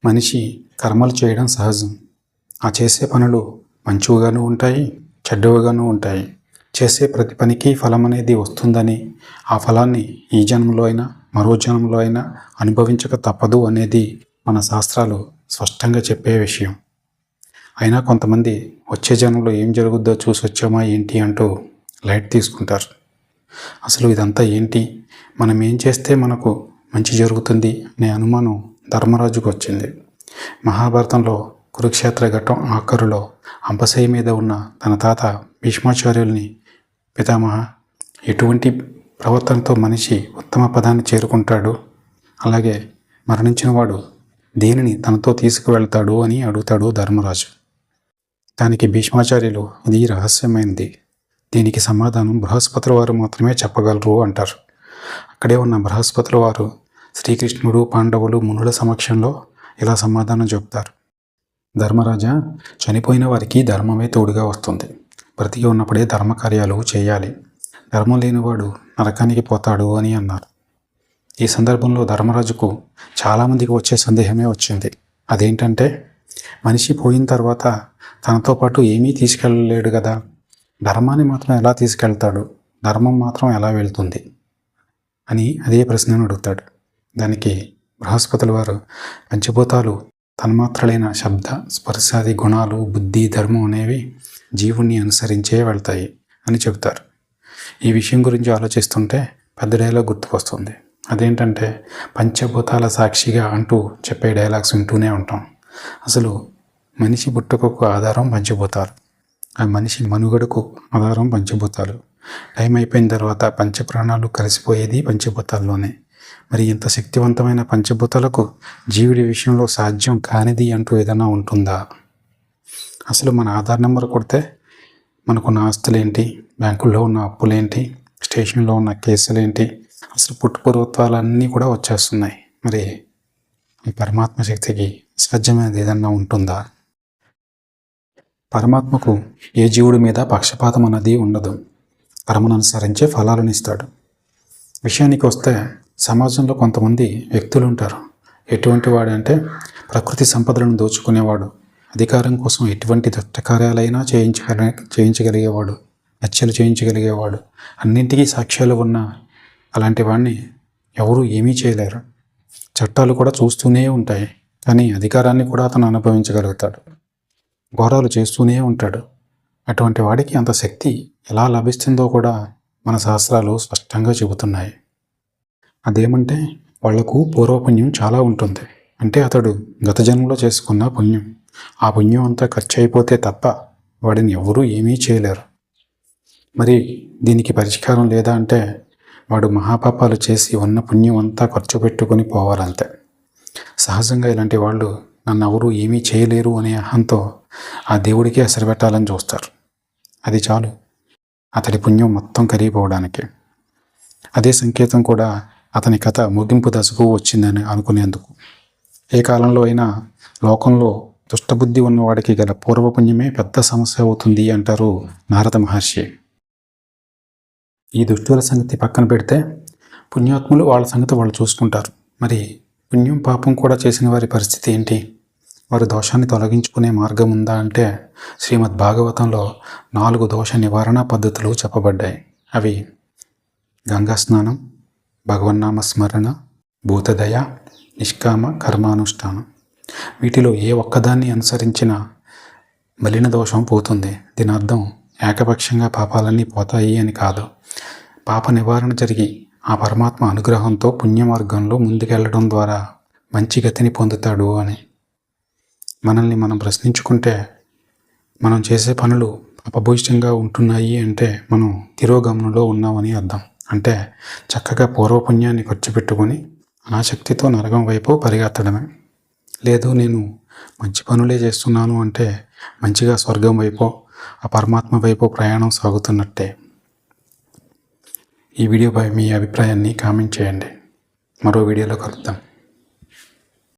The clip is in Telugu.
మనిషి కర్మలు చేయడం సహజం. ఆ చేసే పనులు మంచివిగాను ఉంటాయి, చెడ్డవిగాను ఉంటాయి. చేసే ప్రతి పనికి ఫలం అనేది వస్తుందని, ఆ ఫలాన్ని ఈ జన్మలో అయినా మరో జన్మలో అయినా అనుభవించక తప్పదు అనేది మన శాస్త్రాలు స్పష్టంగా చెప్పే విషయం. అయినా కొంతమంది వచ్చే జన్మలో ఏం జరుగుద్దో చూసి వచ్చామా ఏంటి అంటూ లైట్ తీసుకుంటారు. అసలు ఇదంతా ఏంటి, మనం ఏం చేస్తే మనకు మంచి జరుగుతుంది అనే అనుమానం ధర్మరాజుకు వచ్చింది. మహాభారతంలో కురుక్షేత్ర ఘట్టం ఆఖరులో అంపశయ్య మీద ఉన్న తన తాత భీష్మాచార్యుల్ని, పితామహ, ఎటువంటి ప్రవర్తనతో మనిషి ఉత్తమ పదాన్ని చేరుకుంటాడు, అలాగే మరణించిన వాడు దేనిని తనతో తీసుకువెళ్తాడు అని అడుగుతాడు ధర్మరాజు. దానికి భీష్మాచార్యులు, ఇది రహస్యమైనది, దీనికి సమాధానం బృహస్పతుల వారు మాత్రమే చెప్పగలరు అంటారు. అక్కడే ఉన్న బృహస్పతుల వారు శ్రీకృష్ణుడు, పాండవులు, మునుల సమక్షంలో ఇలా సమాధానం చెబుతారు. ధర్మరాజా, చనిపోయిన వారికి ధర్మమే తోడుగా వస్తుంది. బ్రతికి ఉన్నప్పుడే ధర్మకార్యాలు చేయాలి. ధర్మం లేనివాడు నరకానికి పోతాడు అని అన్నారు. ఈ సందర్భంలో ధర్మరాజుకు చాలామందికి వచ్చే సందేహమే వచ్చింది. అదేంటంటే, మనిషి పోయిన తర్వాత తనతో పాటు ఏమీ తీసుకెళ్ళలేడు కదా, ధర్మాన్ని మాత్రం ఎలా తీసుకెళ్తాడు, ధర్మం మాత్రం ఎలా వెళ్తుంది అని అదే ప్రశ్నను అడుగుతాడు. దానికి బృహస్పతుల వారు, పంచభూతాలు తన్మాత్రలైన శబ్ద, స్పర్శాది గుణాలు, బుద్ధి, ధర్మం అనేవి జీవుణ్ణి అనుసరించే వెళ్తాయి అని చెబుతారు. ఈ విషయం గురించి ఆలోచిస్తుంటే పెద్ద డైలాగ్ గుర్తుకొస్తుంది. అదేంటంటే, పంచభూతాల సాక్షిగా అంటూ చెప్పే డైలాగ్స్ వింటూనే ఉంటాం. అసలు మనిషి పుట్టుకకు ఆధారం పంచభూతాలు, ఆ మనిషి మనుగడకు ఆధారం పంచభూతాలు. టైం అయిపోయిన తర్వాత పంచప్రాణాలు కలిసిపోయేది పంచభూతాల్లోనే. మరి ఇంత శక్తివంతమైన పంచభూతాలకు జీవుడి విషయంలో సాధ్యం కానిది అంటూ ఏదైనా ఉంటుందా? అసలు మన ఆధార్ నెంబర్ కొడితే మనకున్న ఆస్తులేంటి, బ్యాంకుల్లో ఉన్న అప్పులేంటి, స్టేషన్లో ఉన్న కేసులేంటి, అసలు పుట్టుపూర్వత్వాలన్నీ కూడా వచ్చేస్తున్నాయి. మరి ఈ పరమాత్మ శక్తికి సాధ్యమైనది ఏదన్నా ఉంటుందా? పరమాత్మకు ఏ జీవుడి మీద పక్షపాతం అన్నది ఉండదు. కర్మను అనుసరించే ఫలాలను ఇస్తాడు. విషయానికి వస్తే సమాజంలో కొంతమంది వ్యక్తులు ఉంటారు. ఎటువంటి వాడంటే, ప్రకృతి సంపదలను దోచుకునేవాడు, అధికారం కోసం ఎటువంటి దుష్టకార్యాలైనా చేయించగలిగేవాడు, హత్యలు చేయించగలిగేవాడు, అన్నింటికీ సాక్ష్యాలు ఉన్న అలాంటి వాడిని ఎవరూ ఏమీ చేయలేరు. చట్టాలు కూడా చూస్తూనే ఉంటాయి, కానీ అధికారాన్ని కూడా అతను అనుభవించగలుగుతాడు. ఘోరాలు చేస్తూనే ఉంటాడు. అటువంటి వాడికి అంత శక్తి ఎలా లభిస్తుందో కూడా మన శాస్త్రాలు స్పష్టంగా చెబుతున్నాయి. అదేమంటే, వాళ్లకు పూర్వపుణ్యం చాలా ఉంటుంది. అంటే అతడు గత జన్మలో చేసుకున్న పుణ్యం. ఆ పుణ్యం అంతా ఖర్చు అయిపోతే తప్ప వాడిని ఎవరూ ఏమీ చేయలేరు. మరి దీనికి పరిష్కారం లేదా అంటే, వాడు మహాపాపాలు చేసి ఉన్న పుణ్యం అంతా ఖర్చు పెట్టుకొని పోవాలంతే. సహజంగా ఇలాంటి వాళ్ళు నన్ను ఎవరూ ఏమీ చేయలేరు అనే అహంతో ఆ దేవుడికి అసలు పెట్టాలని చూస్తారు. అది చాలు అతడి పుణ్యం మొత్తం కరిగిపోవడానికి. అదే సంకేతం కూడా అతని కథ ముగింపు దశకు వచ్చిందని అనుకునేందుకు. ఏ కాలంలో అయినా లోకంలో దుష్టబుద్ధి ఉన్నవాడికి గల పూర్వపుణ్యమే పెద్ద సమస్య అవుతుంది అంటారు నారద మహర్షి. ఈ దుష్టుల సంగతి పక్కన పెడితే పుణ్యాత్ములు వాళ్ళ సంగతి వాళ్ళు చూసుకుంటారు. మరి పుణ్యం పాపం కూడా చేసిన వారి పరిస్థితి ఏంటి? వారి దోషాన్ని తొలగించుకునే మార్గం ఉందా అంటే, శ్రీమద్ భాగవతంలో 4 దోష నివారణ పద్ధతులు చెప్పబడ్డాయి. అవి గంగా స్నానం, భగవన్నామ స్మరణ, భూతదయ, నిష్కామ కర్మానుష్ఠానం. వీటిలో ఏ ఒక్కదాన్ని అనుసరించిన మలిన దోషం పోతుంది. దీని అర్థం ఏకపక్షంగా పాపాలన్నీ పోతాయి అని కాదు. పాప నివారణ జరిగి ఆ పరమాత్మ అనుగ్రహంతో పుణ్య మార్గంలో ముందుకెళ్లడం ద్వారా మంచి గతిని పొందుతాడు అని. మనల్ని మనం ప్రశ్నించుకుంటే, మనం చేసే పనులు అపభూయిష్టంగా ఉంటున్నాయి అంటే మనం తిరోగమనంలో ఉన్నామని అర్థం. అంటే చక్కగా పూర్వపుణ్యాన్ని ఖర్చు పెట్టుకొని అనాశక్తితో నరకం వైపు పరిగెత్తడమే. లేదు, నేను మంచి పనులే చేస్తున్నాను అంటే మంచిగా స్వర్గం వైపు, ఆ పరమాత్మ వైపు ప్రయాణం సాగుతున్నట్టే. ఈ వీడియోపై మీ అభిప్రాయాన్ని కామెంట్ చేయండి. మరో వీడియోలో కలుద్దాం.